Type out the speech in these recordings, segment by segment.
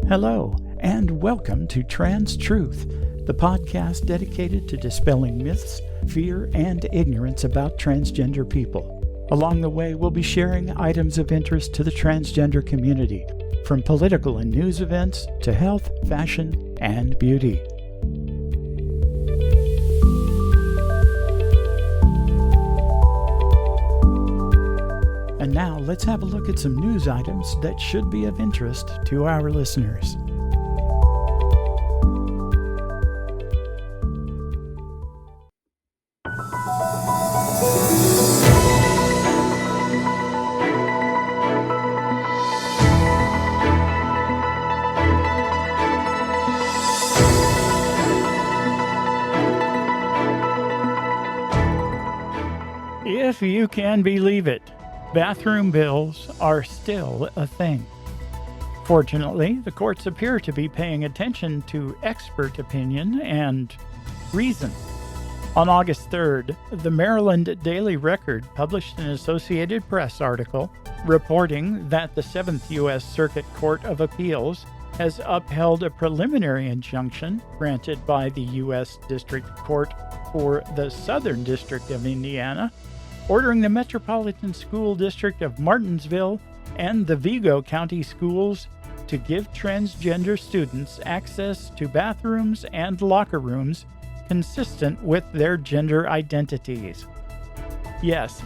Hello, and welcome to Trans Truth, the podcast dedicated to dispelling myths, fear, and ignorance about transgender people. Along the way, we'll be sharing items of interest to the transgender community, from political and news events to health, fashion, and beauty. And now, let's have a look at some news items that should be of interest to our listeners. If you can believe it, bathroom bills are still a thing. Fortunately, the courts appear to be paying attention to expert opinion and reason. On August 3rd, the Maryland Daily Record published an Associated Press article reporting that the 7th U.S. Circuit Court of Appeals has upheld a preliminary injunction granted by the U.S. District Court for the Southern District of Indiana, ordering the Metropolitan School District of Martinsville and the Vigo County Schools to give transgender students access to bathrooms and locker rooms consistent with their gender identities. Yes,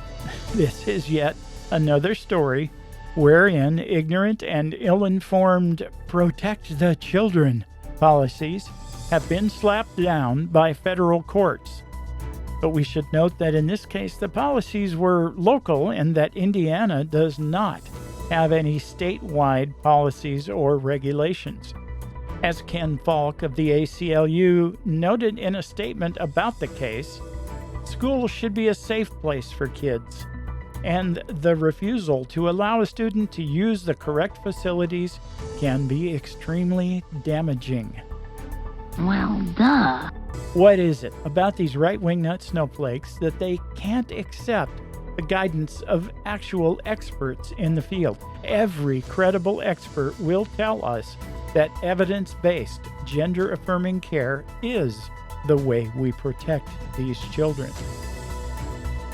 this is yet another story wherein ignorant and ill-informed protect the children policies have been slapped down by federal courts. But we should note that in this case, the policies were local and that Indiana does not have any statewide policies or regulations. As Ken Falk of the ACLU noted in a statement about the case, schools should be a safe place for kids, and the refusal to allow a student to use the correct facilities can be extremely damaging. Well, duh. What is it about these right-wing nut snowflakes that they can't accept the guidance of actual experts in the field? Every credible expert will tell us that evidence-based, gender-affirming care is the way we protect these children.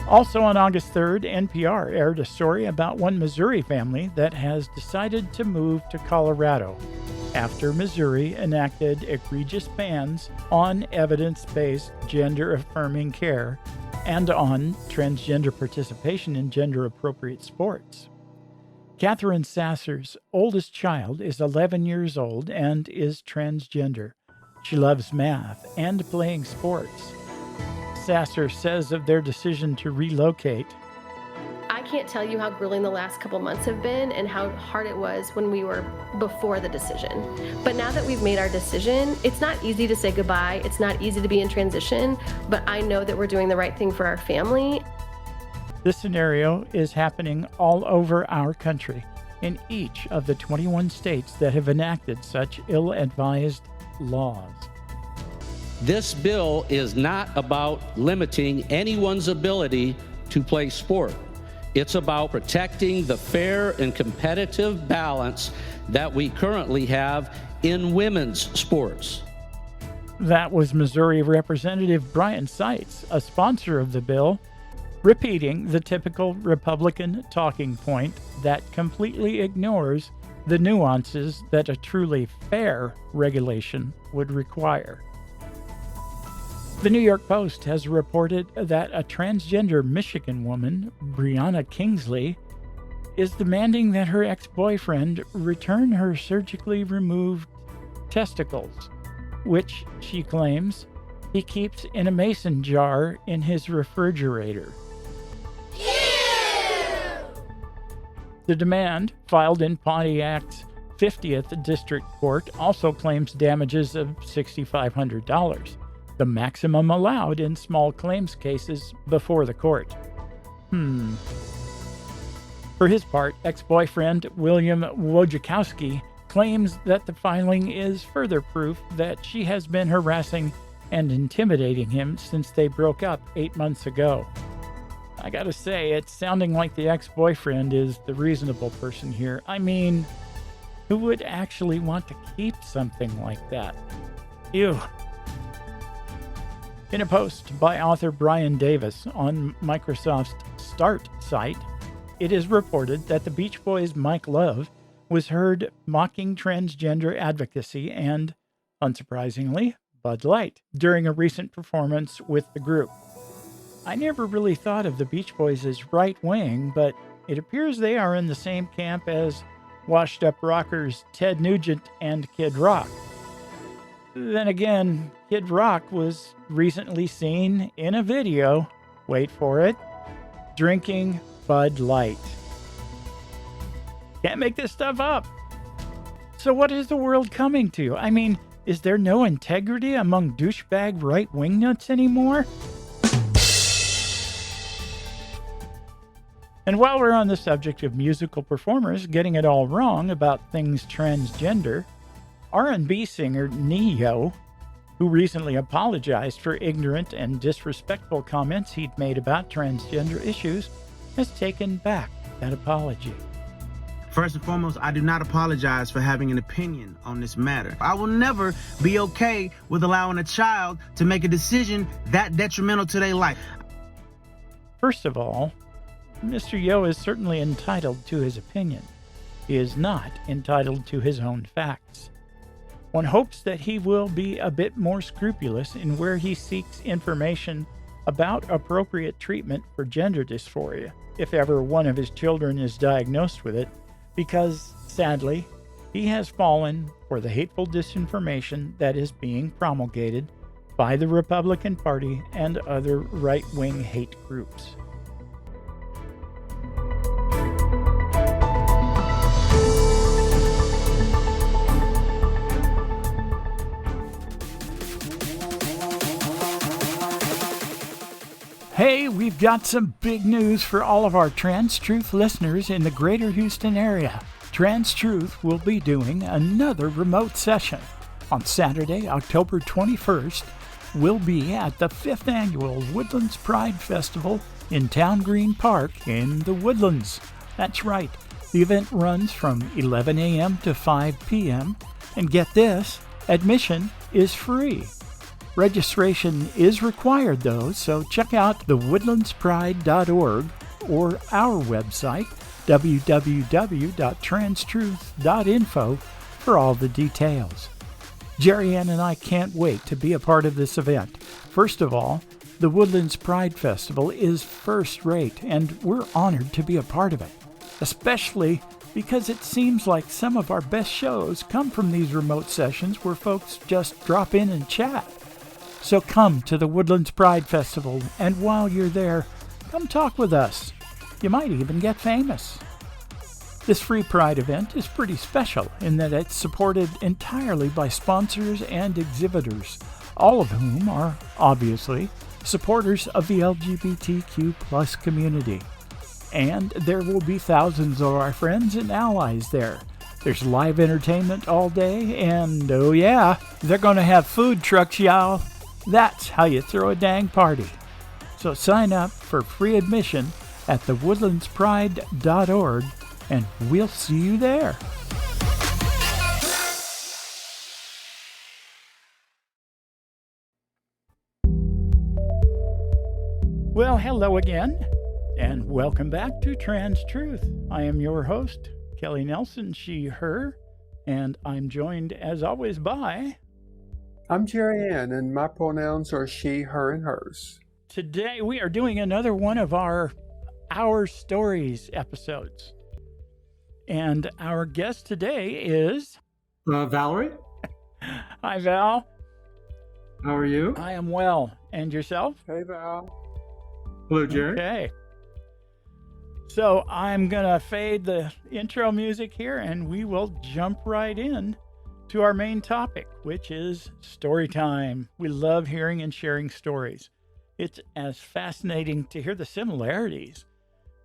Also on August 3rd, NPR aired a story about one Missouri family that has decided to move to Colorado after Missouri enacted egregious bans on evidence-based gender-affirming care and on transgender participation in gender-appropriate sports. Catherine Sasser's oldest child is 11 years old and is transgender. She loves math and playing sports. Sasser says of their decision to relocate, I can't tell you how grueling the last couple months have been and how hard it was when we were before the decision. But now that we've made our decision, it's not easy to say goodbye. It's not easy to be in transition, but I know that we're doing the right thing for our family. This scenario is happening all over our country, in each of the 21 states that have enacted such ill-advised laws. This bill is not about limiting anyone's ability to play sport. It's about protecting the fair and competitive balance that we currently have in women's sports. That was Missouri Representative Brian Seitz, a sponsor of the bill, repeating the typical Republican talking point that completely ignores the nuances that a truly fair regulation would require. The New York Post has reported that a transgender Michigan woman, Brianna Kingsley, is demanding that her ex-boyfriend return her surgically removed testicles, which, she claims, he keeps in a mason jar in his refrigerator. Ew! The demand, filed in Pontiac's 50th District Court, also claims damages of $6,500. The maximum allowed in small claims cases before the court. For his part, ex-boyfriend William Wojciechowski claims that the filing is further proof that she has been harassing and intimidating him since they broke up 8 months ago. I gotta say, it's sounding like the ex-boyfriend is the reasonable person here. I mean, Who would actually want to keep something like that? Ew. In a post by author Brian Davis on Microsoft's Start site, it is reported that the Beach Boys' Mike Love was heard mocking transgender advocacy and, unsurprisingly, Bud Light during a recent performance with the group. I never really thought of the Beach Boys as right-wing, but it appears they are in the same camp as washed-up rockers Ted Nugent and Kid Rock. Then again, Kid Rock was recently seen in a video, wait for it, drinking Bud Light. Can't make this stuff up. So what is the world coming to? I mean, is there no integrity among douchebag right-wing nuts anymore? And while we're on the subject of musical performers getting it all wrong about things transgender, R&B singer Ne-Yo, who recently apologized for ignorant and disrespectful comments he'd made about transgender issues, has taken back that apology. First and foremost, I do not apologize for having an opinion on this matter. I will never be okay with allowing a child to make a decision that detrimental to their life. First of all, Mr. Yo is certainly entitled to his opinion. He is not entitled to his own facts. One hopes that he will be a bit more scrupulous in where he seeks information about appropriate treatment for gender dysphoria, if ever one of his children is diagnosed with it, because, sadly, he has fallen for the hateful disinformation that is being promulgated by the Republican Party and other right-wing hate groups. Hey, we've got some big news for all of our Trans Truth listeners in the greater Houston area. Trans Truth will be doing another remote session. On Saturday, October 21st, we'll be at the 5th Annual Woodlands Pride Festival in Town Green Park in the Woodlands. That's right, the event runs from 11 a.m. to 5 p.m. And get this, admission is free. Registration is required, though, so check out thewoodlandspride.org or our website, www.transtruth.info, for all the details. Jerry Ann and I can't wait to be a part of this event. First of all, the Woodlands Pride Festival is first-rate, and we're honored to be a part of it, especially because it seems like some of our best shows come from these remote sessions where folks just drop in and chat. So come to the Woodlands Pride Festival, and while you're there, come talk with us. You might even get famous. This free Pride event is pretty special in that it's supported entirely by sponsors and exhibitors, all of whom are, obviously, supporters of the LGBTQ+ community. And there will be thousands of our friends and allies there. There's live entertainment all day, and oh yeah, they're going to have food trucks, y'all. That's how you throw a dang party. So sign up for free admission at thewoodlandspride.org, and we'll see you there. Well, hello again, and welcome back to Trans Truth. I am your host, Kelly Nelson, she, her, and I'm joined, as always, by... I'm Jerry Ann, and my pronouns are she, her, and hers. Today we are doing another one of our Stories episodes. And our guest today is... Valerie? Hi, Val. How are you? I am well. And yourself? Hey, Val. Hello, Jerry. Okay. So I'm going to fade the intro music here, and we will jump right in to our main topic, which is story time. We love hearing and sharing stories. It's as fascinating to hear the similarities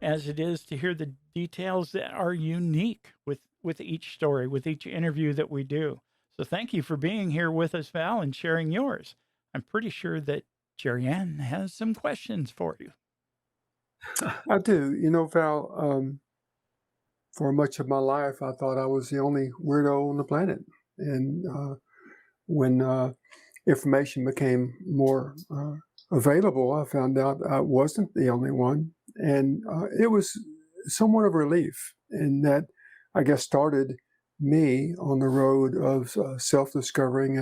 as it is to hear the details that are unique with each story, with each interview that we do. So thank you for being here with us, Val, and sharing yours. I'm pretty sure that Jerry Ann has some questions for you. I do. You know, Val, For much of my life, I thought I was the only weirdo on the planet. And when information became more available, I found out I wasn't the only one. And it was somewhat of a relief. And that, I guess, started me on the road of self-discovering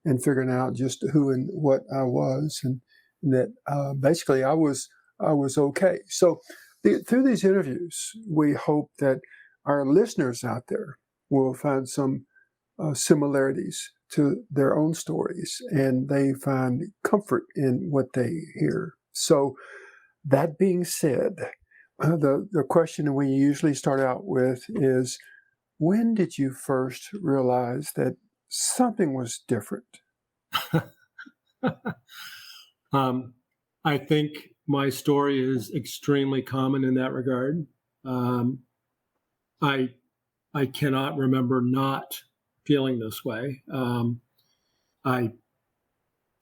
and figuring out just who and what I was. And that basically I was okay. So through these interviews, we hope that our listeners out there will find some similarities to their own stories, and they find comfort in what they hear. So that being said, the question we usually start out with is, when did you first realize that something was different? I think my story is extremely common in that regard. I cannot remember not feeling this way. I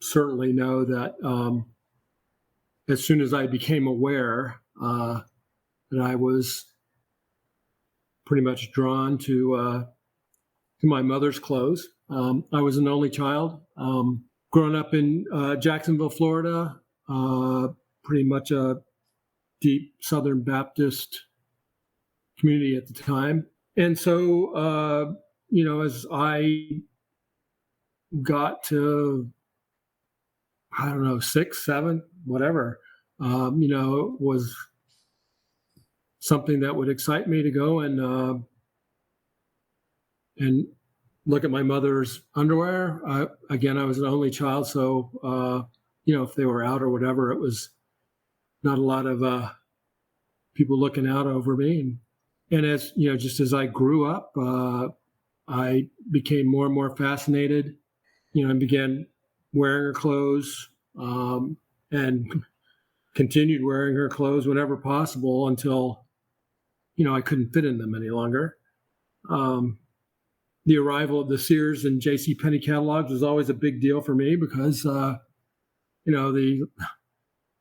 certainly know that as soon as I became aware that I was pretty much drawn to my mother's clothes. I was an only child. Growing up in Jacksonville, Florida, pretty much a deep Southern Baptist community at the time. And so, as I got to, 6, 7, whatever, was something that would excite me to go and look at my mother's underwear. I was an only child, so if they were out or whatever, it was not a lot of people looking out over me. And as just as I grew up, I became more and more fascinated, and began wearing her clothes, and continued wearing her clothes whenever possible until, I couldn't fit in them any longer. The arrival of the Sears and J.C. Penney catalogs was always a big deal for me because, the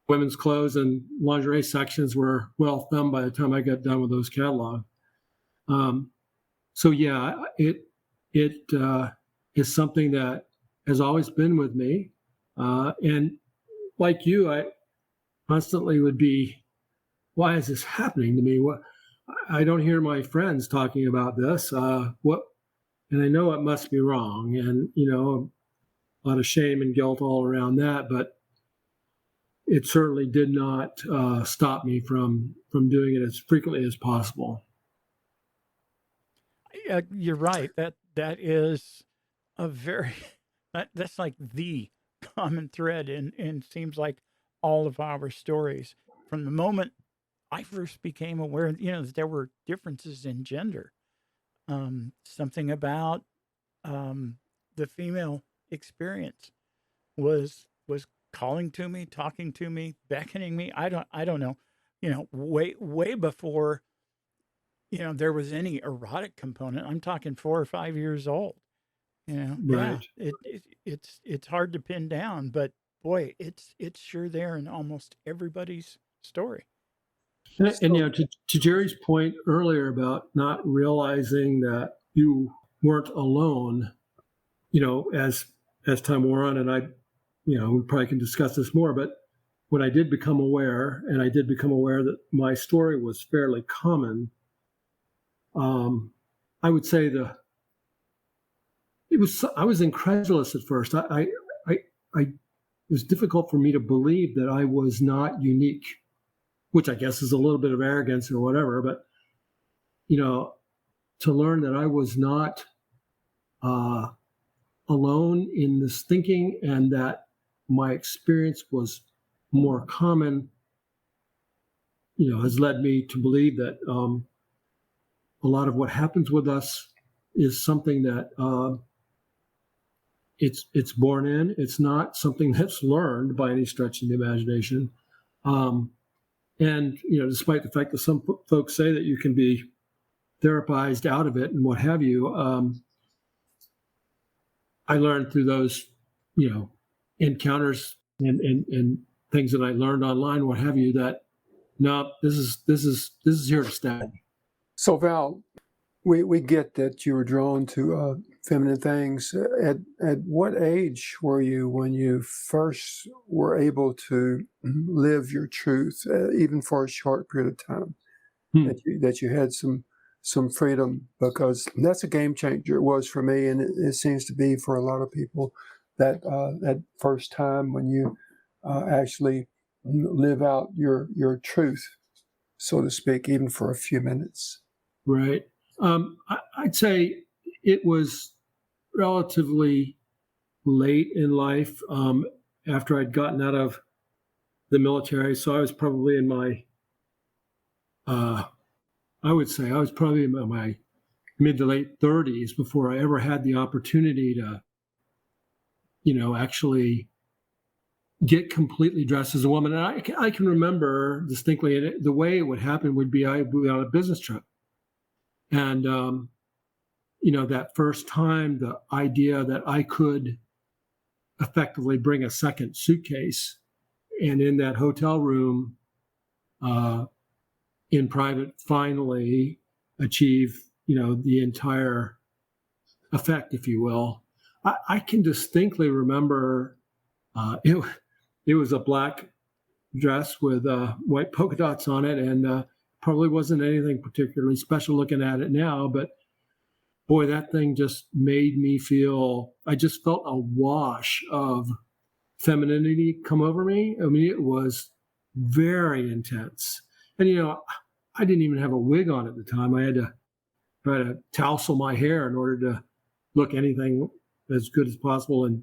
women's clothes and lingerie sections were well thumbed by the time I got done with those catalogs. So yeah, it is something that has always been with me. And like you, I constantly would be, why is this happening to me? What? I don't hear my friends talking about this. What? And I know it must be wrong, and a lot of shame and guilt all around that. But it certainly did not stop me from doing it as frequently as possible. You're right. That is a very that's like the common thread in seems like all of our stories. From the moment I first became aware, that there were differences in gender. Something about the female experience was calling to me, talking to me, beckoning me. I don't know. Way before there was any erotic component. I'm talking 4 or 5 years old. Right. Yeah, it's hard to pin down, but boy, it's sure there in almost everybody's story. And to Jerry's point earlier about not realizing that you weren't alone, as time wore on, and we probably can discuss this more, but when I did become aware, that my story was fairly common, I would say I was incredulous at first. It was difficult for me to believe that I was not unique, which I guess is a little bit of arrogance or whatever, but, to learn that I was not alone in this thinking and that my experience was more common, has led me to believe that a lot of what happens with us is something that it's born in. It's not something that's learned by any stretch of the imagination. And, despite the fact that some folks say that you can be therapized out of it and what have you, I learned through those, encounters and things that I learned online, what have you, that no, this is here to stay. So Val, we get that you were drawn to feminine things. At what age were you when you first were able to live your truth, even for a short period of time? That you had some freedom, because that's a game changer. It was for me, and it seems to be for a lot of people, that that first time when you actually live out your truth, so to speak, even for a few minutes. Right. I'd say it was relatively late in life, after I'd gotten out of the military. So I was probably in my, I would say I was probably in my mid to late 30s before I ever had the opportunity to, actually get completely dressed as a woman. And I can remember distinctly, and the way it would happen would be I would be on a business trip. And, that first time, the idea that I could effectively bring a second suitcase and in that hotel room in private finally achieve, the entire effect, if you will. I can distinctly remember it was a black dress with white polka dots on it, and probably wasn't anything particularly special looking at it now, but boy, that thing just made me feel, I just felt a wash of femininity come over me. I mean, it was very intense. And, I didn't even have a wig on at the time. I had to try to tousle my hair in order to look anything as good as possible and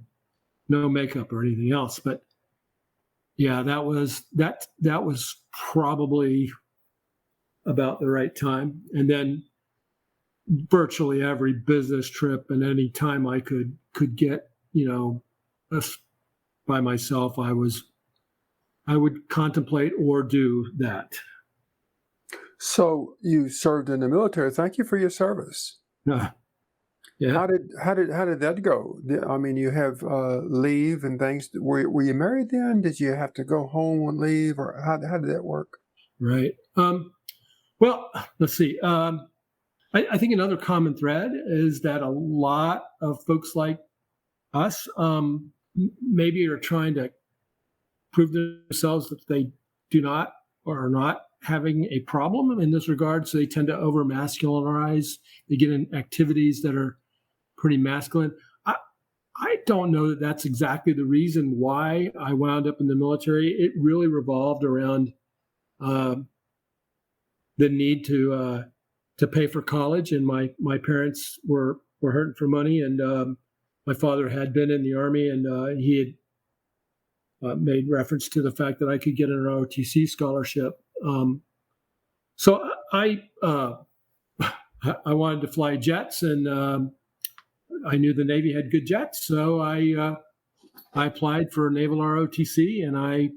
no makeup or anything else. But yeah, that was probably about the right time. And then virtually every business trip and any time I could get, by myself, I would contemplate or do that. So you served in the military. Thank you for your service. Yeah. How did that go? I mean, you have leave and things. Were you married then? Did you have to go home on leave, or how did that work? Right. Well, let's see. I think another common thread is that a lot of folks like us maybe are trying to prove to themselves that they do not or are not having a problem in this regard. So they tend to over masculinize. They get in activities that are pretty masculine. I don't know that that's exactly the reason why I wound up in the military. It really revolved around the need to pay for college, and my parents were hurting for money, and my father had been in the Army, and he had made reference to the fact that I could get an ROTC scholarship. So I wanted to fly jets, and I knew the Navy had good jets, so I applied for Naval ROTC, and I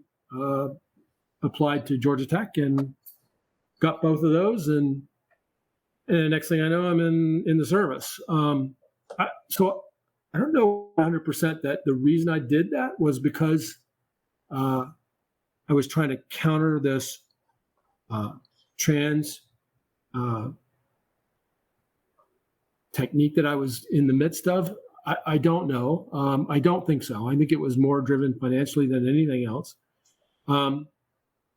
applied to Georgia Tech and got both of those, and the next thing I know, I'm in the service. So I don't know 100% that the reason I did that was because I was trying to counter this trans technique that I was in the midst of. I don't know. I don't think so. I think it was more driven financially than anything else.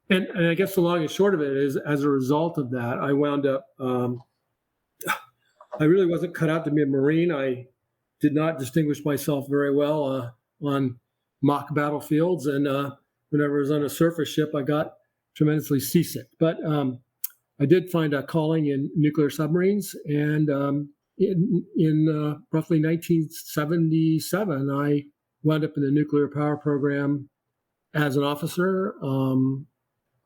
And I guess the long and short of it is, as a result of that, I wound up, I really wasn't cut out to be a Marine. I did not distinguish myself very well on mock battlefields. And whenever I was on a surface ship, I got tremendously seasick. But I did find a calling in nuclear submarines. And in roughly 1977, I wound up in the nuclear power program as an officer.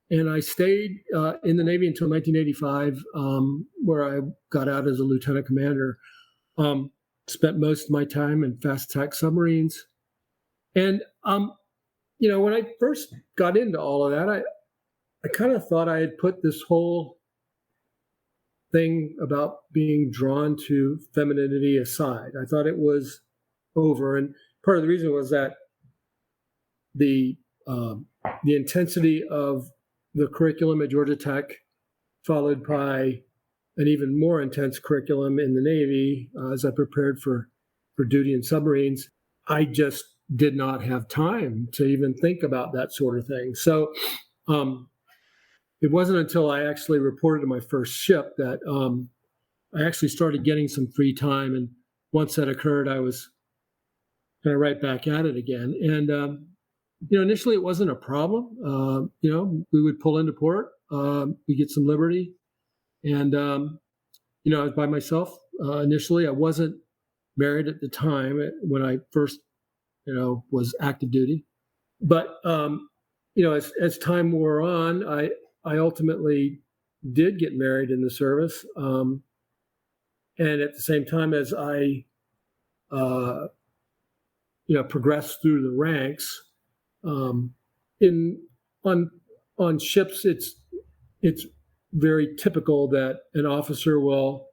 And I stayed in the Navy until 1985, where I got out as a lieutenant commander. Spent most of my time in fast attack submarines. And, when I first got into all of that, I kind of thought I had put this whole thing about being drawn to femininity aside. I thought it was over. And part of the reason was that the intensity of the curriculum at Georgia Tech, followed by an even more intense curriculum in the Navy as I prepared for duty in submarines. I just did not have time to even think about that sort of thing. So it wasn't until I actually reported to my first ship that I actually started getting some free time. And once that occurred, I was kind of right back at it again. And, initially it wasn't a problem. We would pull into port, we get some liberty. And, I was by myself initially. I wasn't married at the time when I first, was active duty. But, as time wore on, I ultimately did get married in the service. And at the same time as I, progressed through the ranks, on ships, it's very typical that an officer will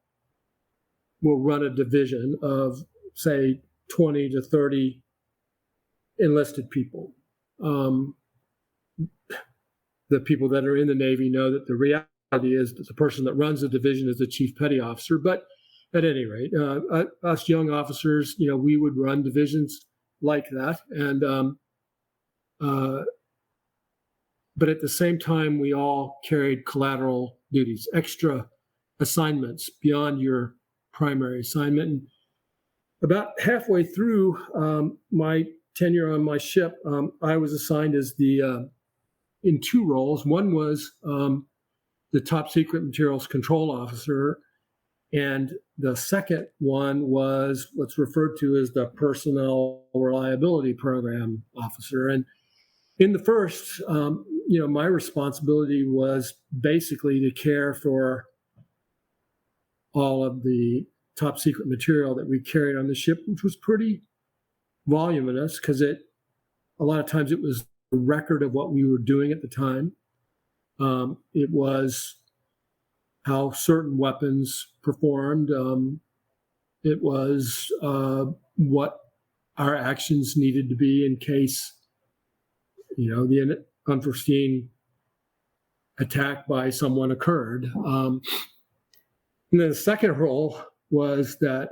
run a division of, say, 20 to 30 enlisted people. The people that are in the Navy know that the reality is that the person that runs the division is the chief petty officer. But at any rate, us young officers, we would run divisions like that. And but at the same time, we all carried collateral duties, extra assignments beyond your primary assignment. And about halfway through my tenure on my ship, I was assigned as in two roles. One was the top secret materials control officer, and the second one was what's referred to as the personnel reliability program officer. And in the first, my responsibility was basically to care for all of the top secret material that we carried on the ship, which was pretty voluminous because a lot of times it was a record of what we were doing at the time. It was how certain weapons performed. It was what our actions needed to be in case, the unforeseen attack by someone occurred. And then the second role was that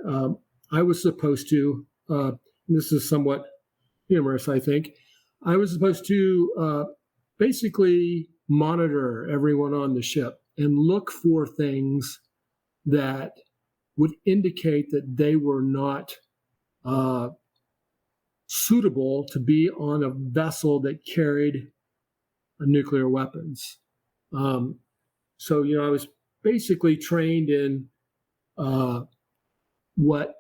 I was supposed to, this is somewhat humorous, I think, I was supposed to basically monitor everyone on the ship and look for things that would indicate that they were not suitable to be on a vessel that carried nuclear weapons. So, I was basically trained in what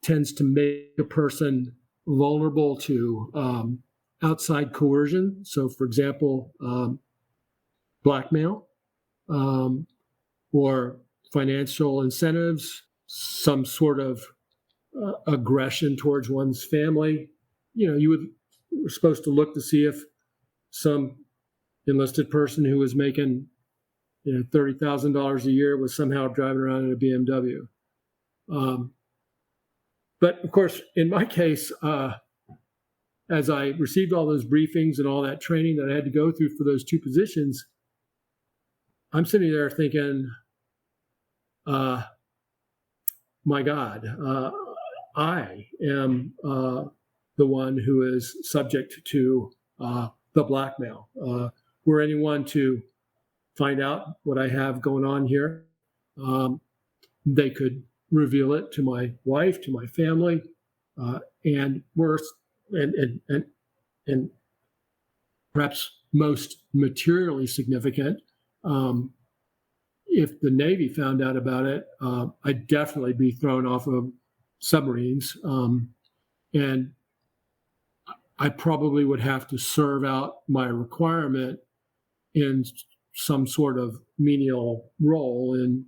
tends to make a person vulnerable to outside coercion. So, for example, blackmail or financial incentives, some sort of aggression towards one's family. You were supposed to look to see if some enlisted person who was making $30,000 a year was somehow driving around in a BMW. But of course, in my case, as I received all those briefings and all that training that I had to go through for those two positions, I'm sitting there thinking, my God, I am the one who is subject to the blackmail. Were anyone to find out what I have going on here, they could reveal it to my wife, to my family, and worse, and perhaps most materially significant, if the Navy found out about it, I'd definitely be thrown off of submarines, and I probably would have to serve out my requirement in some sort of menial role in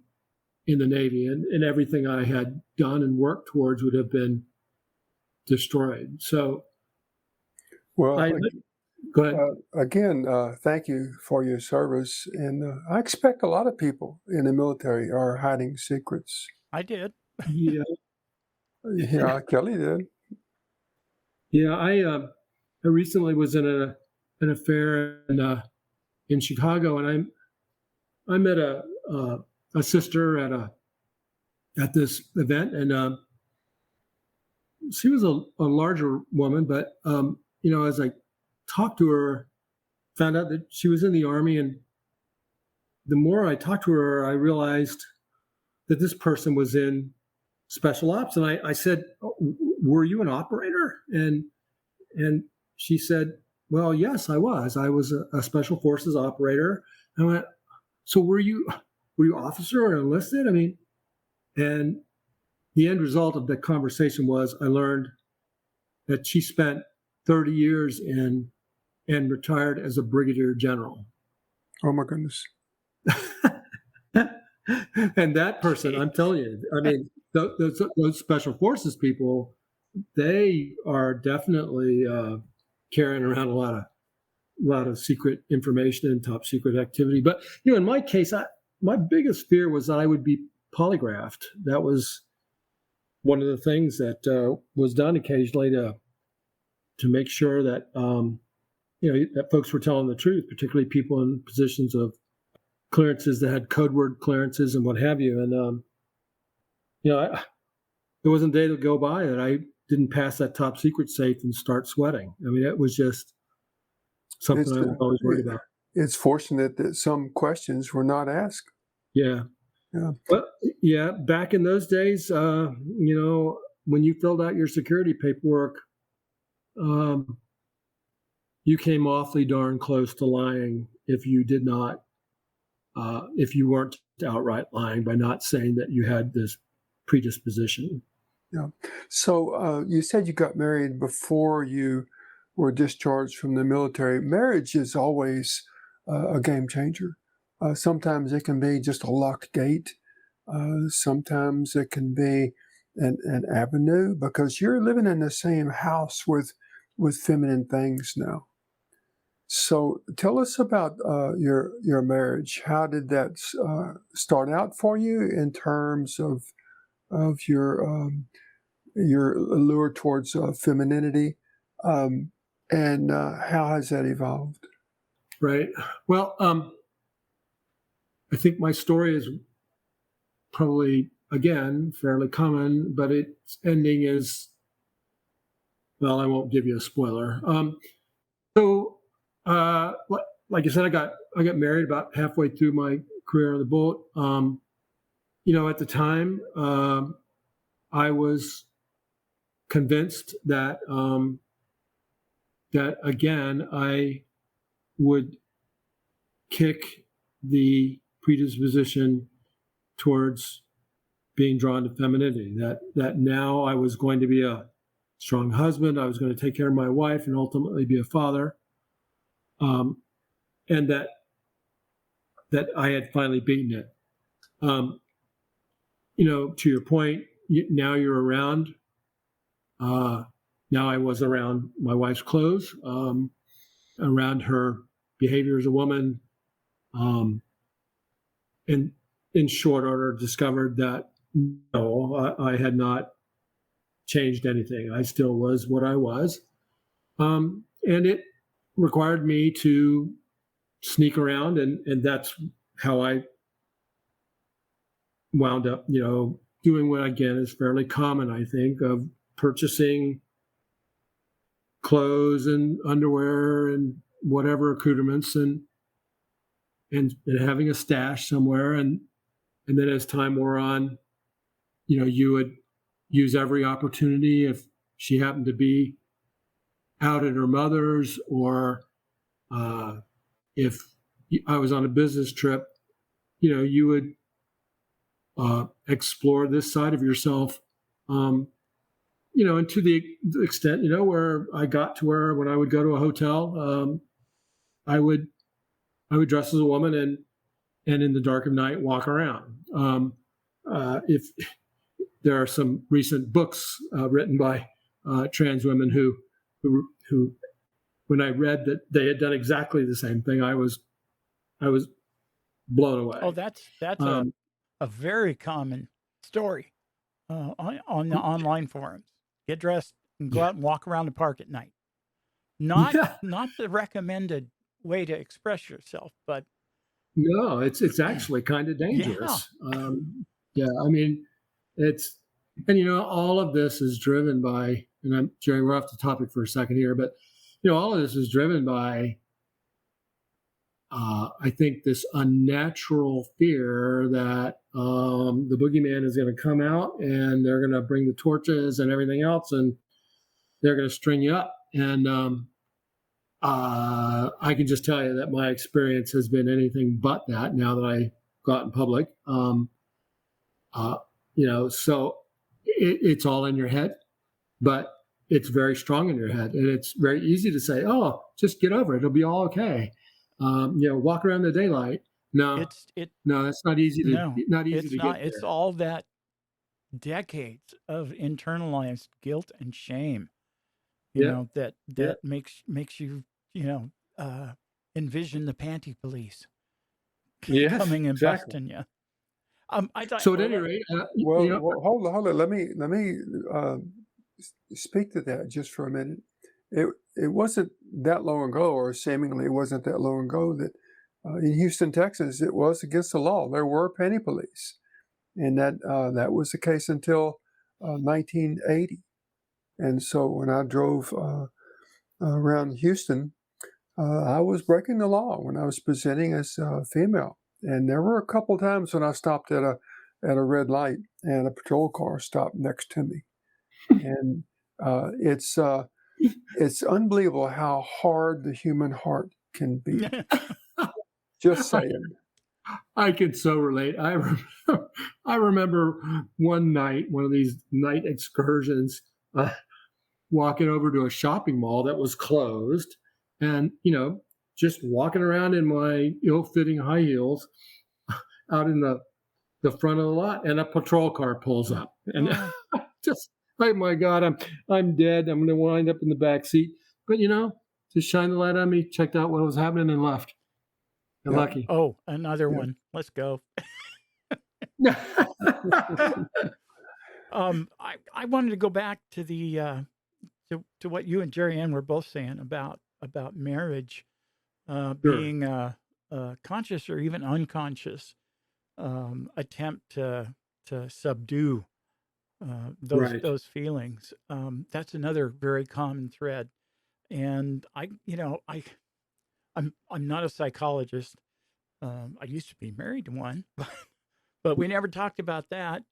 the Navy, and everything I had done and worked towards would have been destroyed. So, well, go ahead. Again, thank you for your service, and I expect a lot of people in the military are hiding secrets. I did. Yeah, Yeah, Kelly did. yeah. I recently was in an affair in Chicago, and I met a a sister at this event, and she was a larger woman, but as I talked to her, found out that she was in the Army, and the more I talked to her, I realized that this person was in special ops. And I said, "Oh, were you an operator?" And she said, "Well, yes, I was. I was a special forces operator." And I went, "So were you officer or enlisted?" I mean, and the end result of the conversation was I learned that she spent 30 years in and retired as a brigadier general. Oh my goodness. And that person, I'm telling you, I mean, those special forces people, they are definitely carrying around a lot of secret information and top secret activity. But in my case, my biggest fear was that I would be polygraphed. That was one of the things that was done occasionally to make sure that that folks were telling the truth, particularly people in positions of clearances that had code word clearances and what have you. And there wasn't a day to go by that I didn't pass that top secret safe and start sweating. I mean, it was just something I was always worried about. It's fortunate that some questions were not asked. Yeah. Yeah. But yeah, back in those days, when you filled out your security paperwork, you came awfully darn close to lying if you did not, if you weren't outright lying by not saying that you had this predisposition. Yeah. So you said you got married before you were discharged from the military. Marriage is always a game changer. Sometimes it can be just a locked gate. Sometimes it can be an avenue because you're living in the same house with feminine things now. So tell us about your marriage. How did that start out for you in terms of your allure towards femininity, and how has that evolved? Right. Well, I think my story is probably, again, fairly common, but its ending is, well, I won't give you a spoiler. Like I said, I got married about halfway through my career on the boat. At the time, I was convinced that again, I would kick the predisposition towards being drawn to femininity. That now I was going to be a strong husband. I was going to take care of my wife and ultimately be a father. And that I had finally beaten it. To your point, now you're around. Now I was around my wife's clothes, around her behavior as a woman, and in short order discovered that no, I had not changed anything. I still was what I was, and it required me to sneak around, and that's how I wound up, doing what, again, is fairly common, I think, of purchasing clothes and underwear and whatever accoutrements and having a stash somewhere. And then as time wore on, you would use every opportunity if she happened to be out at her mother's, or if I was on a business trip, you would explore this side of yourself, and to the extent, where I got to where when I would go to a hotel, I would dress as a woman and in the dark of night walk around. If there are some recent books written by trans women who when I read that they had done exactly the same thing, I was blown away. Oh, that's a very common story on the online forums. Get dressed and go out and walk around the park at night. Not the recommended way to express yourself, but No, it's actually kind of dangerous. Yeah, I mean, it's, and all of this is driven by, and I'm Jerry, we're off the topic for a second here, but all of this is driven by, I think, this unnatural fear that the boogeyman is going to come out and they're going to bring the torches and everything else, and they're going to string you up. And I can just tell you that my experience has been anything but that now that I go out in public. So it's all in your head, but it's very strong in your head. And it's very easy to say, oh, just get over it. It'll be all okay. Walk around the daylight. No, that's not easy to, get It's there. all that decades of internalized guilt and shame, that makes you, envision the panty police coming and busting you. I thought, So at any rate, Well, hold on. Let me speak to that just for a minute. It wasn't that long ago, or seemingly it wasn't that long ago, that in Houston, Texas, it was against the law. There were penny police, and that was the case until 1980. And so when I drove around Houston, I was breaking the law when I was presenting as a female. And there were a couple times when I stopped at a red light and a patrol car stopped next to me. And it's unbelievable how hard the human heart can be. Just saying. I can so relate. I remember one night, one of these night excursions, walking over to a shopping mall that was closed, and just walking around in my ill-fitting high heels out in the front of the lot, and a patrol car pulls up, and just, oh my God, I'm dead. I'm going to wind up in the back seat. But just shine the light on me, checked out what was happening, and left. You're lucky. Oh, another one. Let's go. I wanted to go back to the to what you and Jerry Ann were both saying about marriage being a conscious or even unconscious attempt to subdue those feelings. That's another very common thread. And I'm not a psychologist. I used to be married to one, but we never talked about that.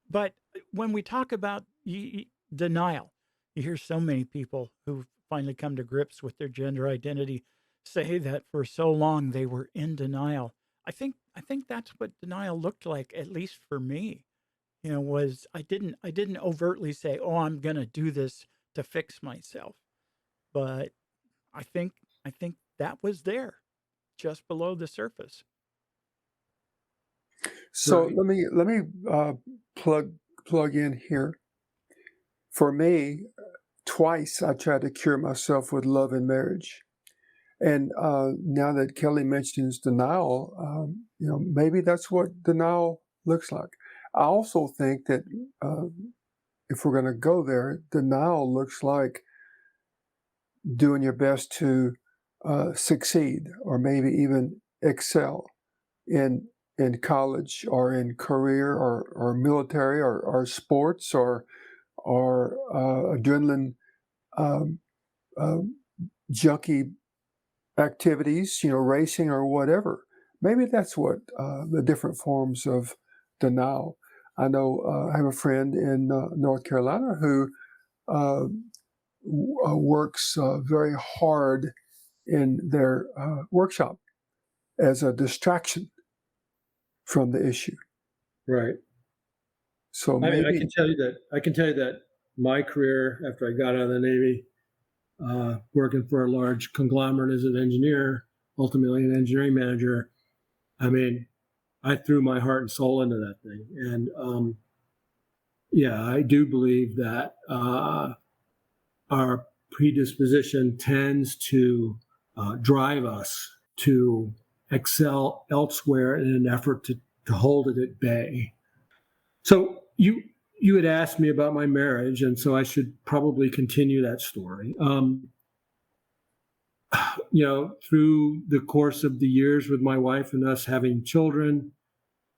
But when we talk about denial, you hear so many people who finally come to grips with their gender identity say that for so long they were in denial. I think that's what denial looked like, at least for me. Was I didn't overtly say, "Oh, I'm going to do this to fix myself," but I think that was there, just below the surface. So let me plug in here. For me, twice I tried to cure myself with love and marriage, and now that Kelly mentions denial, maybe that's what denial looks like. I also think that if we're going to go there, denial looks like doing your best to succeed, or maybe even excel in college, or in career, or military, or sports, or adrenaline junkie activities, racing or whatever. Maybe that's what the different forms of denial. I know I have a friend in North Carolina who works very hard in their workshop as a distraction from the issue. Right. So I maybe can tell you that my career after I got out of the Navy, working for a large conglomerate as an engineer, ultimately an engineering manager, I threw my heart and soul into that thing. And I do believe that our predisposition tends to drive us to excel elsewhere in an effort to hold it at bay. So you had asked me about my marriage, and so I should probably continue that story. through the course of the years with my wife and us having children,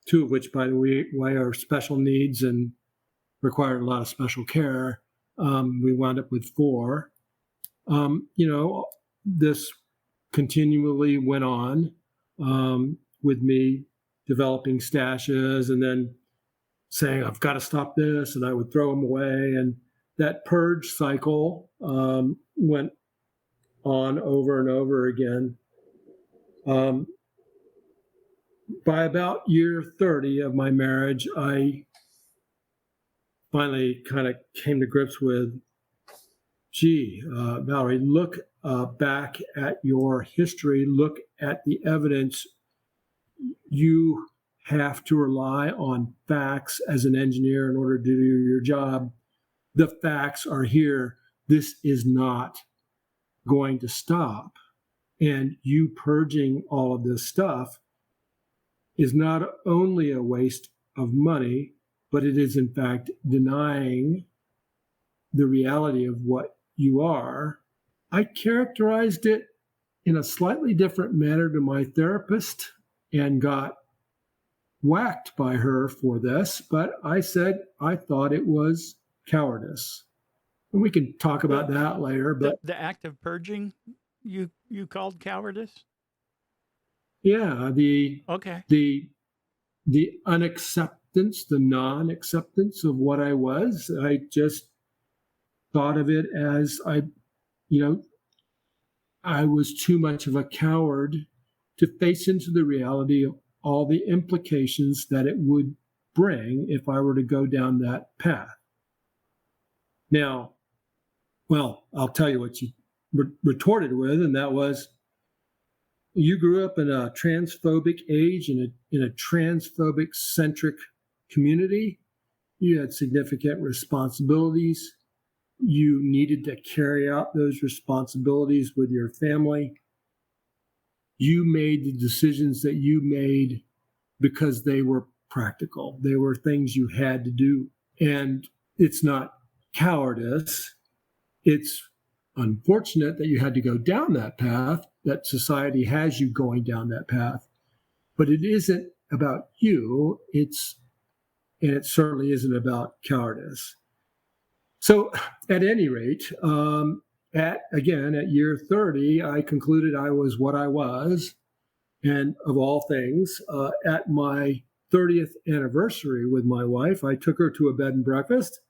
2 of which, by the way, are special needs and required a lot of special care, we wound up with 4. This continually went on with me developing stashes and then saying, I've got to stop this, and I would throw them away. And that purge cycle went on over and over again. By about year 30 of my marriage, I finally kind of came to grips with, Valerie, look back at your history, look at the evidence. You have to rely on facts as an engineer in order to do your job. The facts are here. This is not going to stop. And you purging all of this stuff is not only a waste of money, but it is in fact denying the reality of what you are. I characterized it in a slightly different manner to my therapist and got whacked by her for this, but I said I thought it was cowardice. And we can talk about that later. But the act of purging, you called cowardice? Yeah, the unacceptance, the non-acceptance of what I was. I just thought of it as I was too much of a coward to face into the reality of all the implications that it would bring if I were to go down that path. Now, I'll tell you what you retorted with, and that was, you grew up in a transphobic age, in a transphobic centric community. You had significant responsibilities. You needed to carry out those responsibilities with your family. You made the decisions that you made because they were practical. They were things you had to do. And it's not cowardice. It's unfortunate that you had to go down that path, that society has you going down that path. But it isn't about you. And it certainly isn't about cowardice. So at any rate, at year 30, I concluded I was what I was. And of all things, at my 30th anniversary with my wife, I took her to a bed and breakfast.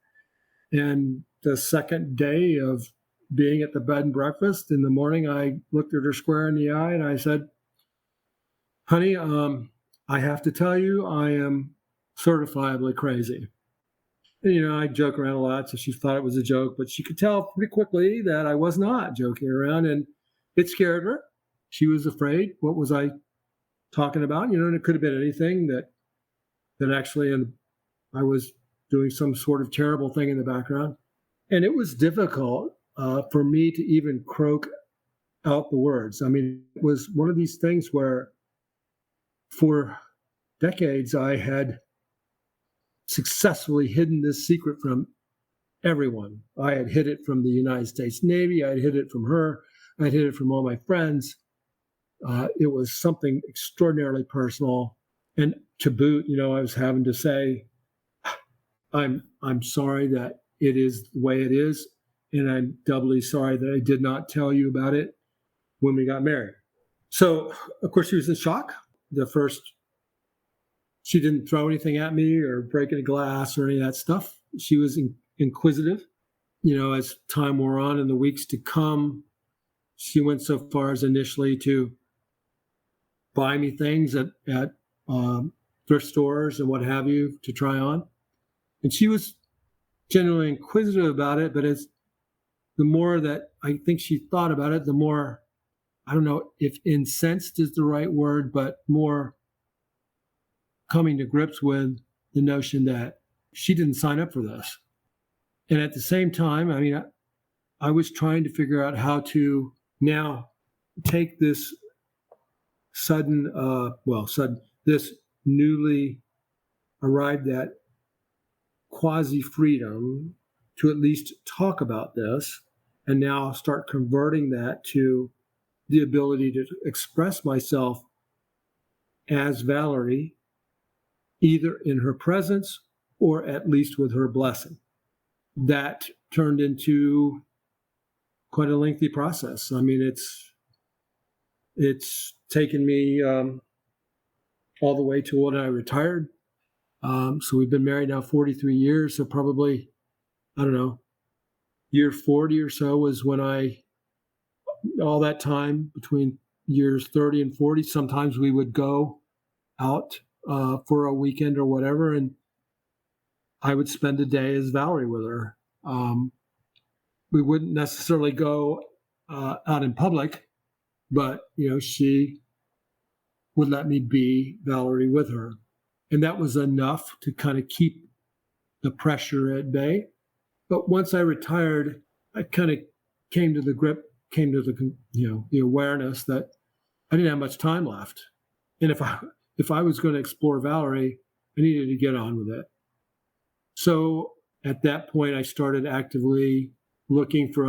And the second day of being at the bed and breakfast, in the morning, I looked at her square in the eye and I said, honey, I have to tell you, I am certifiably crazy. And, I joke around a lot, so she thought it was a joke, but she could tell pretty quickly that I was not joking around, and it scared her. She was afraid. What was I talking about? And it could have been anything that actually, and I was doing some sort of terrible thing in the background. And it was difficult for me to even croak out the words. I mean, it was one of these things where for decades I had successfully hidden this secret from everyone. I had hid it from the United States Navy. I had hid it from her. I had hid it from all my friends. It was something extraordinarily personal. And to boot, I was having to say, I'm sorry that it is the way it is. And I'm doubly sorry that I did not tell you about it when we got married. So, of course, she was in shock. She didn't throw anything at me or break any glass or any of that stuff. She was inquisitive. As time wore on in the weeks to come, she went so far as initially to buy me things at thrift stores and what have you to try on. And she was genuinely inquisitive about it, but the more that I think she thought about it, the more, I don't know if incensed is the right word, but more coming to grips with the notion that she didn't sign up for this. And at the same time, I was trying to figure out how to now take this this newly arrived at quasi-freedom to at least talk about this, and now start converting that to the ability to express myself as Valerie, either in her presence or at least with her blessing. That turned into quite a lengthy process. I mean, it's taken me all the way to when I retired. So we've been married now 43 years. So probably, I don't know, year 40 or so was when all that time between years 30 and 40, sometimes we would go out for a weekend or whatever, and I would spend a day as Valerie with her. We wouldn't necessarily go out in public, but she would let me be Valerie with her, and that was enough to kind of keep the pressure at bay. But once I retired, I kind of came to the the awareness that I didn't have much time left, and if I was going to explore Valerie, I needed to get on with it. So at that point, I started actively looking for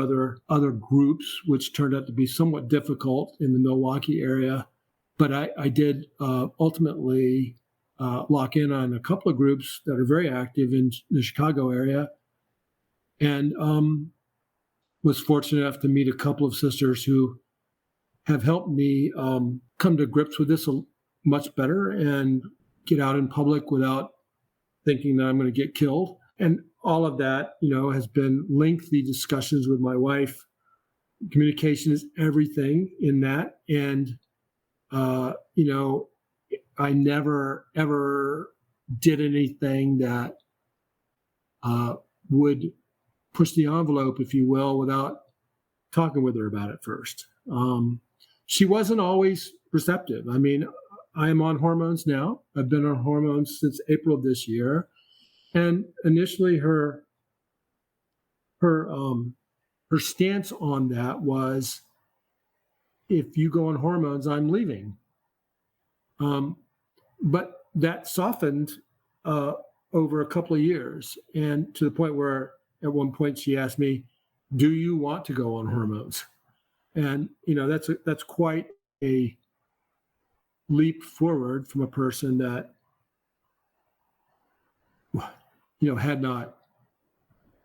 other groups, which turned out to be somewhat difficult in the Milwaukee area. But I did ultimately lock in on a couple of groups that are very active in the Chicago area, and was fortunate enough to meet a couple of sisters who have helped me come to grips with this much better and get out in public without thinking that I'm going to get killed. And all of that, has been lengthy discussions with my wife. Communication is everything in that. And, I never, ever did anything that would push the envelope, if you will, without talking with her about it first. She wasn't always receptive. I mean, I am on hormones now. I've been on hormones since April of this year. And initially her stance on that was, if you go on hormones, I'm leaving. But that softened over a couple of years, and to the point where at one point she asked me, do you want to go on hormones? And, that's quite a leap forward from a person that, had not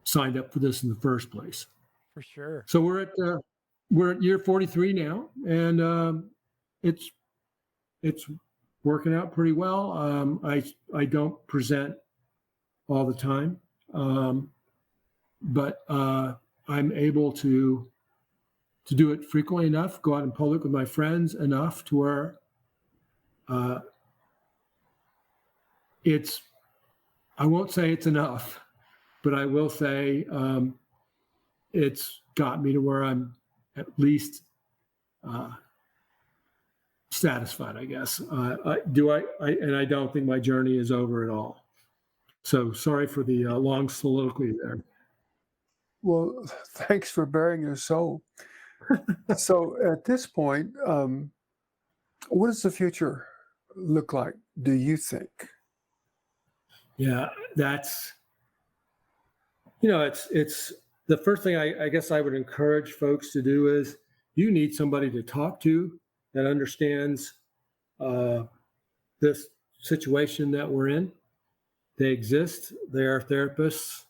signed up for this in the first place. For sure. So we're at year 43 now, and it's working out pretty well. I don't present all the time, but I'm able to do it frequently enough, go out in public with my friends enough to where I won't say it's enough, but I will say it's got me to where I'm at least satisfied, I guess. I don't think my journey is over at all. So sorry for the long soliloquy there. Well, thanks for bearing your soul. So at this point, what does the future look like, do you think? Yeah, that's, it's the first thing I guess I would encourage folks to do is you need somebody to talk to that understands this situation that we're in. They exist. There are therapists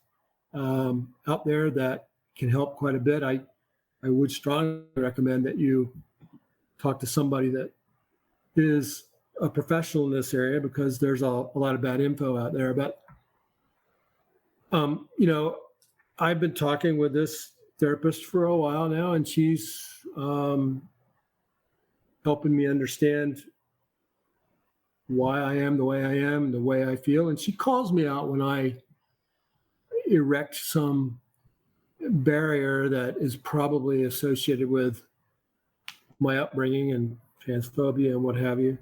out there that can help quite a bit. I would strongly recommend that you talk to somebody that is a professional in this area, because there's a lot of bad info out there. But, I've been talking with this therapist for a while now, and she's helping me understand why I am the way I am, the way I feel. And she calls me out when I erect some barrier that is probably associated with my upbringing and transphobia and what have you.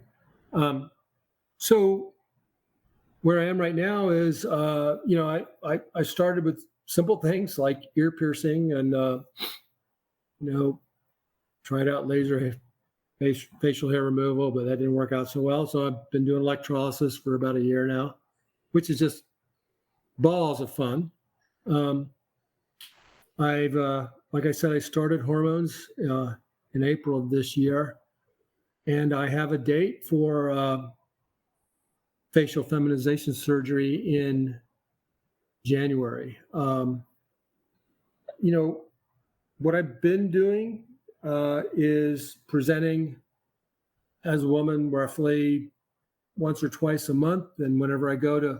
So where I am right now is, I started with simple things like ear piercing and, tried out laser facial hair removal, but that didn't work out so well. So I've been doing electrolysis for about a year now, which is just balls of fun. Like I said, I started hormones in April of this year. And I have a date for facial feminization surgery in January. What I've been doing is presenting as a woman roughly once or twice a month. And whenever I go to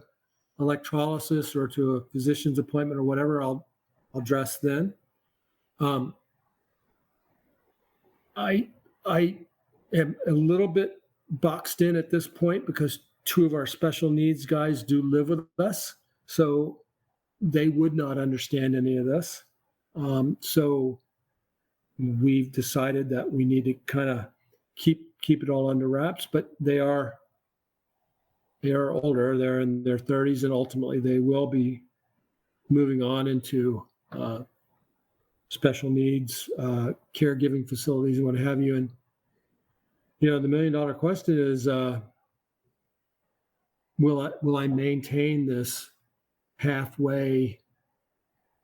electrolysis or to a physician's appointment or whatever, I'll dress then. I am a little bit boxed in at this point because two of our special needs guys do live with us. So they would not understand any of this. So we've decided that we need to kind of keep it all under wraps, but they are older. They're in their 30s, and ultimately they will be moving on into special needs, caregiving facilities and what have you. And, the $1 million question is, will I maintain this halfway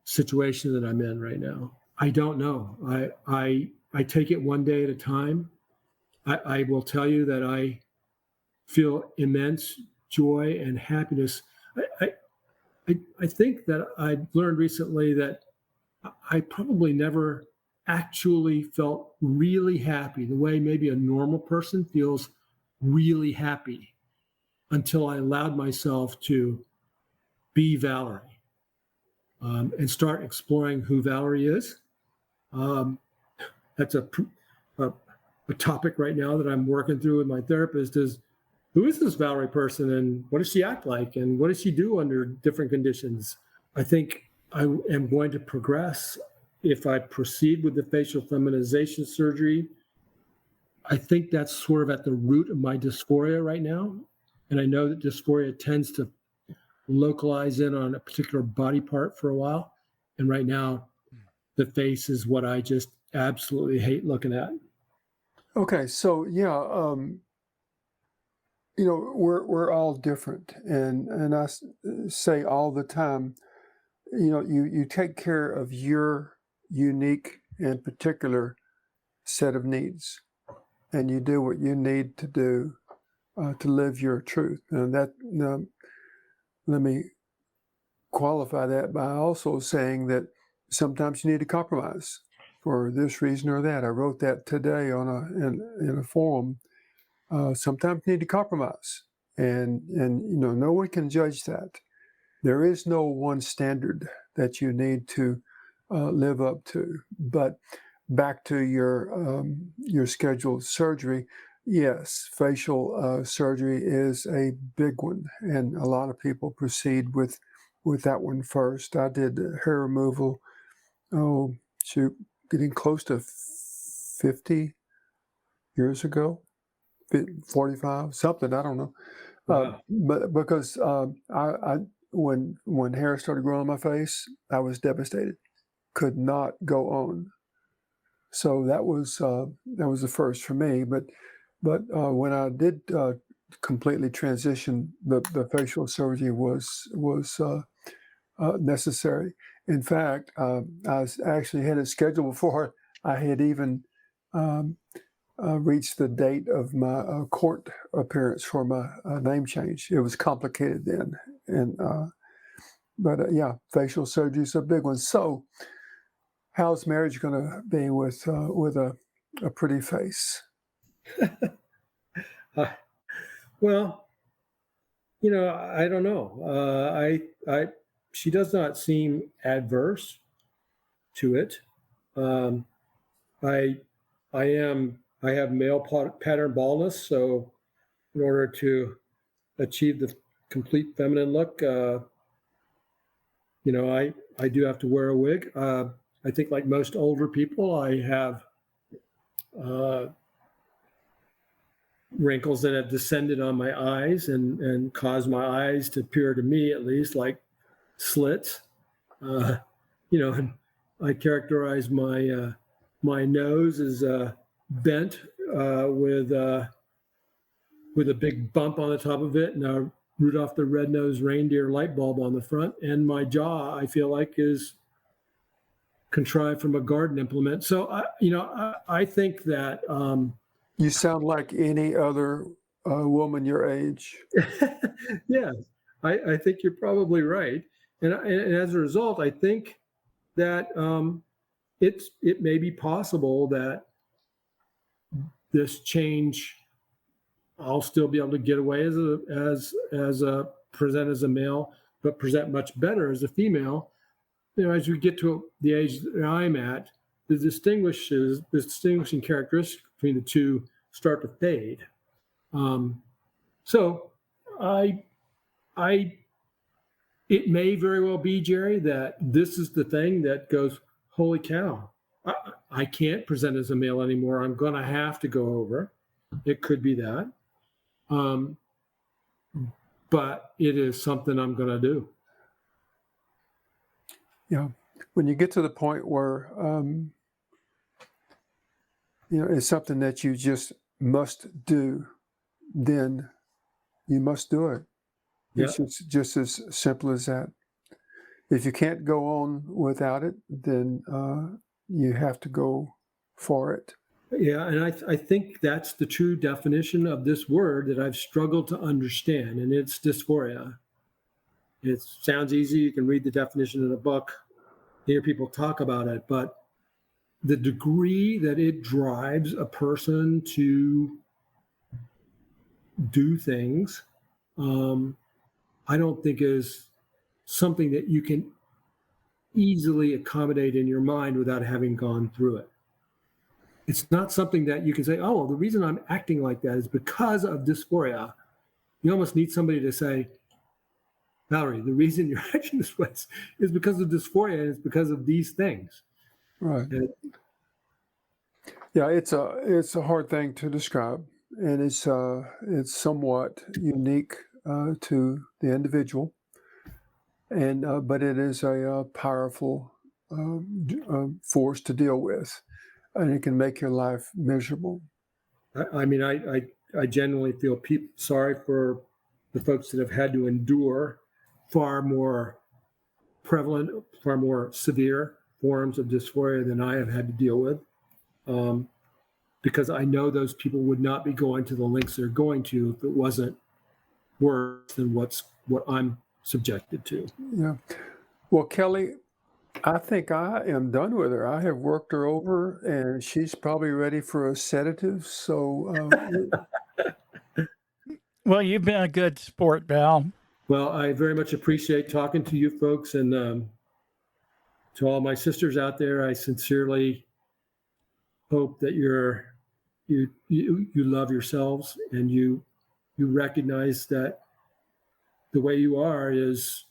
situation that I'm in right now? I don't know. I take it one day at a time. I will tell you that I feel immense joy and happiness. I think that I learned recently that I probably never actually felt really happy the way maybe a normal person feels really happy until I allowed myself to be Valerie and start exploring who Valerie is. That's a topic right now that I'm working through with my therapist is, who is this Valerie person and what does she act like and what does she do under different conditions? I think I am going to progress if I proceed with the facial feminization surgery. I think that's sort of at the root of my dysphoria right now. And I know that dysphoria tends to localize in on a particular body part for a while. And right now, the face is what I just absolutely hate looking at. Okay, so yeah, we're all different, and I say all the time, you take care of your unique and particular set of needs, and you do what you need to do to live your truth. And let me qualify that by also saying that sometimes you need to compromise for this reason or that. I wrote that today in a forum. Sometimes you need to compromise, and no one can judge that. There is no one standard that you need to live up to. But back to your scheduled surgery, yes, facial surgery is a big one, and a lot of people proceed with that one first. I did hair removal, getting close to 50 years ago, 45, something, I don't know. Wow. But because I when hair started growing on my face, I was devastated, could not go on. So that was the first for me. But when I did completely transition, the facial surgery was necessary. In fact, I actually had it scheduled before I had even reached the date of my court appearance for my name change. It was complicated then, but facial surgery is a big one. So, how's marriage going to be with a pretty face? Well, I don't know. She does not seem adverse to it. I have male pattern baldness, so in order to achieve the complete feminine look, I do have to wear a wig. I think, like most older people, I have wrinkles that have descended on my eyes and caused my eyes to appear, to me at least, like slits. And I characterize my nose as bent with a big bump on the top of it and a Rudolph the Red-Nosed Reindeer light bulb on the front. And my jaw, I feel like, is contrived from a garden implement. So, I think that, You sound like any other woman your age. yeah, I think you're probably right. And as a result, I think that it may be possible that this change, I'll still be able to get away as a present as a male, but present much better as a female. As we get to the age that I'm at, the distinguishing characteristics between the two start to fade. So it may very well be, Jerry, that this is the thing that goes, holy cow, I can't present as a male anymore. I'm going to have to go over. It could be that. But it is something I'm going to do. Yeah. When you get to the point where, it's something that you just must do, then you must do it. Yeah. It's just as simple as that. If you can't go on without it, then you have to go for it. Yeah, and I think that's the true definition of this word that I've struggled to understand, and it's dysphoria. It sounds easy. You can read the definition in a book, hear people talk about it, but the degree that it drives a person to do things, I don't think is something that you can easily accommodate in your mind without having gone through it. It's not something that you can say, oh, the reason I'm acting like that is because of dysphoria. You almost need somebody to say, Valerie, the reason you're acting this way is because of dysphoria, and it's because of these things. Right. And, yeah, it's a hard thing to describe, and it's somewhat unique to the individual, and but it is a powerful force to deal with, and it can make your life miserable. I genuinely feel sorry for the folks that have had to endure far more prevalent, far more severe forms of dysphoria than I have had to deal with, because I know those people would not be going to the lengths they're going to if it wasn't worse than what I'm subjected to. Yeah. Well, Kelly, I think I am done with her. I have worked her over, and she's probably ready for a sedative. So, Well, you've been a good sport, Val. Well, I very much appreciate talking to you folks, and to all my sisters out there, I sincerely hope that you love yourselves, and you recognize that the way you are is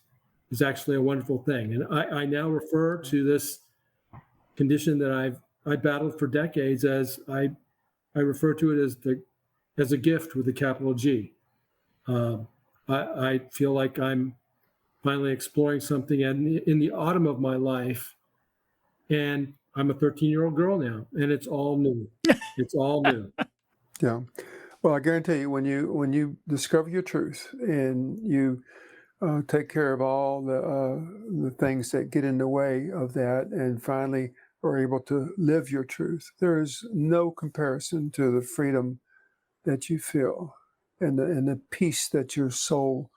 actually a wonderful thing. And I now refer to this condition that I battled for decades as I refer to it as a gift with a capital G. I feel like I'm finally exploring something in the autumn of my life, and I'm a 13-year-old girl now, and it's all new. It's all new. yeah. Well, I guarantee you, when you discover your truth and you take care of all the things that get in the way of that, and finally are able to live your truth, there is no comparison to the freedom that you feel and the peace that your soul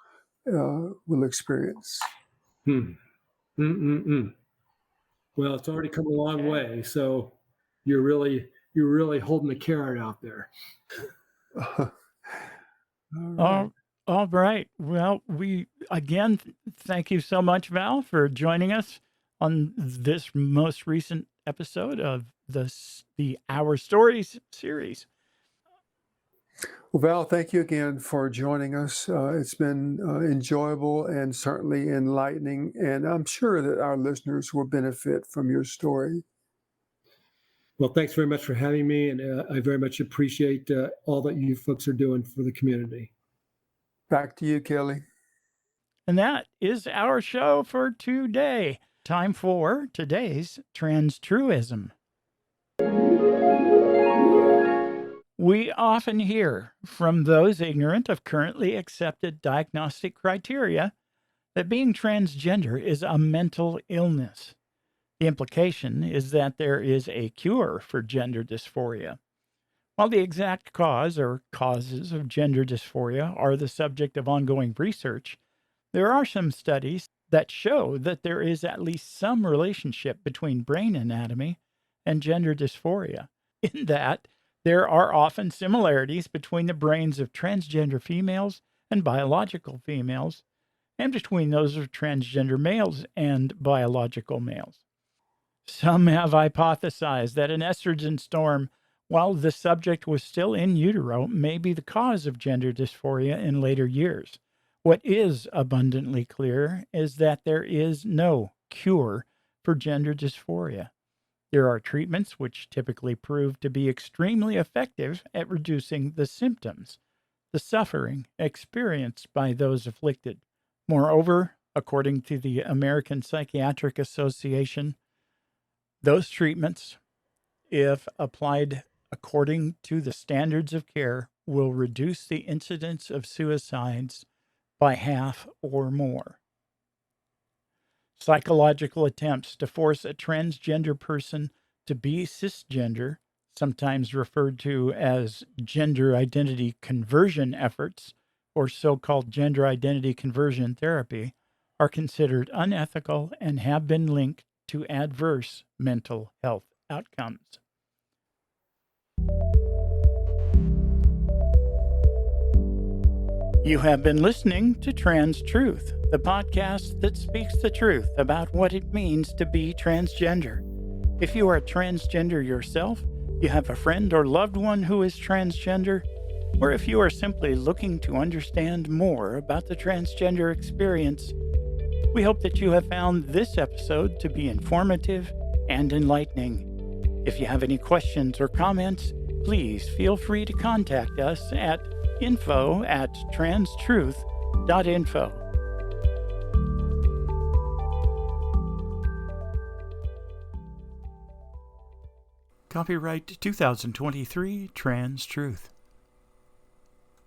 will experience. Well, it's already come a long way, so you're really holding the carrot out there. All right. Well, we again thank you so much, Val, for joining us on this most recent episode of the Our Stories series. Well, Val, thank you again for joining us. It's been enjoyable and certainly enlightening, and I'm sure that our listeners will benefit from your story. Well, thanks very much for having me, and I very much appreciate all that you folks are doing for the community. Back to you, Kelly. And that is our show for today. Time for today's Trans-Truism. We often hear from those ignorant of currently accepted diagnostic criteria that being transgender is a mental illness. The implication is that there is a cure for gender dysphoria. While the exact cause or causes of gender dysphoria are the subject of ongoing research, there are some studies that show that there is at least some relationship between brain anatomy and gender dysphoria, in that there are often similarities between the brains of transgender females and biological females, and between those of transgender males and biological males. Some have hypothesized that an estrogen storm, while the subject was still in utero, may be the cause of gender dysphoria in later years. What is abundantly clear is that there is no cure for gender dysphoria. There are treatments which typically prove to be extremely effective at reducing the symptoms, the suffering experienced by those afflicted. Moreover, according to the American Psychiatric Association, those treatments, if applied according to the standards of care, will reduce the incidence of suicides by half or more. Psychological attempts to force a transgender person to be cisgender, sometimes referred to as gender identity conversion efforts, or so-called gender identity conversion therapy, are considered unethical and have been linked to adverse mental health outcomes. You have been listening to Trans Truth, the podcast that speaks the truth about what it means to be transgender. If you are transgender yourself, you have a friend or loved one who is transgender, or if you are simply looking to understand more about the transgender experience, we hope that you have found this episode to be informative and enlightening. If you have any questions or comments, please feel free to contact us at info@transtruth.info. Copyright 2023 Trans Truth.